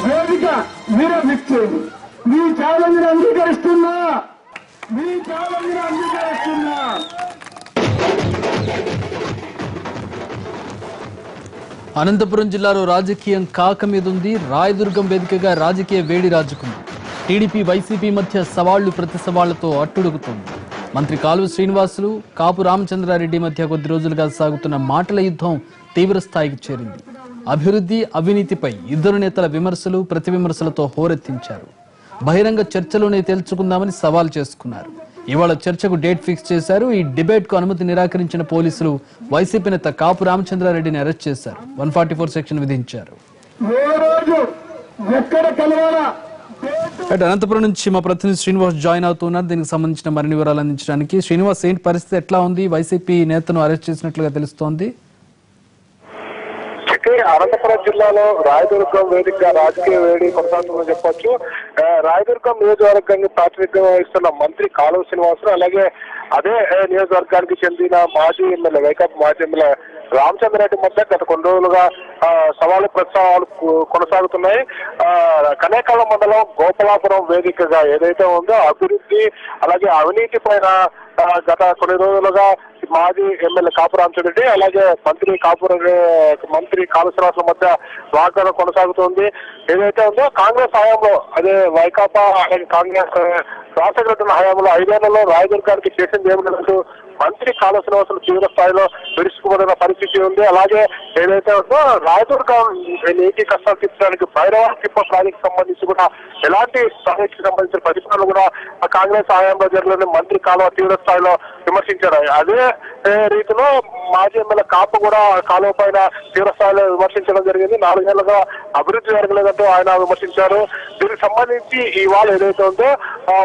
వేదిక మీరే ఫిక్స్ చేయండి. మీ ఛాలెంజ్ అంగీకరిస్తున్నా. అనంతపురం జిల్లాలో రాజకీయం కాక మీదుంది. రాయదుర్గం వేదికగా రాజకీయ వేడి రాజుకుంది. టీడీపీ వైసీపీ మధ్య సవాళ్లు ప్రతి సవాళ్లతో అట్టుడుగుతోంది. మంత్రి కాలువ శ్రీనివాసులు కాపు రామచంద్రారెడ్డి మధ్య కొద్ది రోజులుగా సాగుతున్న మాటల యుద్ధం తీవ్ర స్థాయికి చేరింది. అభివృద్ధి అవినీతిపై ఇద్దరు నేతల విమర్శలు ప్రతి విమర్శలతో హోరెత్తించారు. బహిరంగ చర్చలోనే తేల్చుకుందామని సవాల్ చేసుకున్నారు. ఇవాళ చర్చకు డేట్ ఫిక్స్ చేశారు. ఈ డిబేట్ కు అనుమతి నిరాకరించిన పోలీసులు వైసీపీ నేత కాపు రామచంద్రారెడ్డిని అరెస్ట్ చేశారు. 144 సెక్షన్ విధించారు. అనంతపురం నుంచి మా ప్రతినిధి శ్రీనివాస్ జాయిన్ అవుతున్నారు. దీనికి సంబంధించిన మరిన్ని వివరాలు అందించడానికి. శ్రీనివాస్, ఏంటి పరిస్థితి, ఎట్లా ఉంది? వైసీపీ నేతను అరెస్ట్ చేసినట్లుగా తెలుస్తోంది. అనంతపురం జిల్లాలో రాయదుర్గం వేదికగా రాజకీయ వేడి కొనసాగుతుందని చెప్పొచ్చు. రాయదుర్గం నియోజకవర్గాన్ని ప్రాతినిధ్యం వహిస్తున్న మంత్రి కాలువ శ్రీనివాసులు, అలాగే అదే నియోజకవర్గానికి చెందిన మాజీ ఎమ్మెల్యే వైకాపా మాజీ ఎమ్మెల్యే రామచంద్రారెడ్డి మధ్య గత కొన్ని రోజులుగా సవాలు ప్రస్తావాలు కొనసాగుతున్నాయి. కనేకాల మండలం గోపాలాపురం వేదికగా ఏదైతే ఉందో అభివృద్ధి అలాగే అవినీతి పైన గత కొన్ని రోజులుగా మాజీ ఎమ్మెల్యే కాపు రామచంద్రెడ్డి అలాగే మంత్రి కాలువ శ్రీనివాసుల మధ్య వాగ్దానం కొనసాగుతోంది. ఏదైతే ఉందో కాంగ్రెస్ హయాంలో, అదే వైకాపా అలాగే కాంగ్రెస్ రాష్ట్ర హయాంలో 5 ఏళ్లలో రాయదుర్గానికి చేసింది ఏమిటంటూ మంత్రి కాలువ శ్రీనివాసులు తీవ్ర స్థాయిలో విరుచుకుపడిన పరిస్థితి ఉంది. అలాగే ఏదైతే ఉందో రాయదుర్గం నీటి కష్టాలు తీర్చడానికి భైరవ తిప్ప ప్రాజెక్టు సంబంధించి కూడా ఎలాంటి ప్రాజెక్టుకి సంబంధించిన ప్రతిపాదనలు కూడా కాంగ్రెస్ హయాంలో జరిగిన మంత్రి కాలువ తీవ్ర స్థాయిలో విమర్శించారు. అదే రీతిలో మాజీ ఎమ్మెల్యే కాపు కూడా కాలువ పైన తీవ్ర స్థాయిలో విమర్శించడం జరిగింది. 4 ఏళ్లుగా అభివృద్ధి జరగలేదంటూ ఆయన విమర్శించారు. దీనికి సంబంధించి ఇవాళ ఏదైతే ఉందో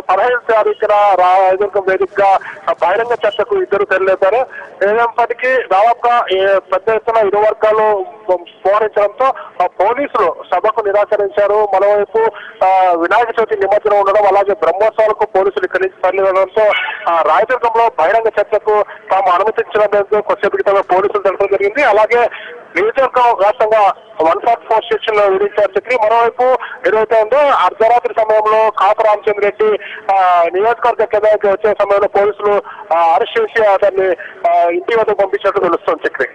15వ తారీఖున రాయదుర్గం వేదికగా బహిరంగ చర్చకు ఇద్దరు తెరలేపారు. ఏదైనప్పటికీ దాదాపుగా పెద్ద ఎత్తున ఇరు వర్గాలు పోరాడించడంతో పోలీసులు సభకు నిరాకరించారు. మరోవైపు వినాయక చవితి నిమజ్జనం ఉండడం, అలాగే బ్రహ్మోత్సవాలకు పోలీసులు ఇక్కడి నుంచి తరలివడంతో రాయదుర్గంలో బహిరంగ చర్చకు తాము అనుమతించడం లేదు కొద్దిసేపు క్రితమే పోలీసులు తెలపడం జరిగింది. అలాగే నియోజకవర్గం వ్యాప్తంగా 144 సెక్షన్ విధించారు చక్రి. మరోవైపు ఏదైతే ఉందో అర్ధరాత్రి సమయంలో కాపు రామచంద్రెడ్డి నియోజకవర్గ కేంద్రానికి వచ్చే సమయంలో పోలీసులు అరెస్ట్ చేసి అతన్ని ఇంటి వద్దకు పంపించినట్టు తెలుస్తోంది చక్రి.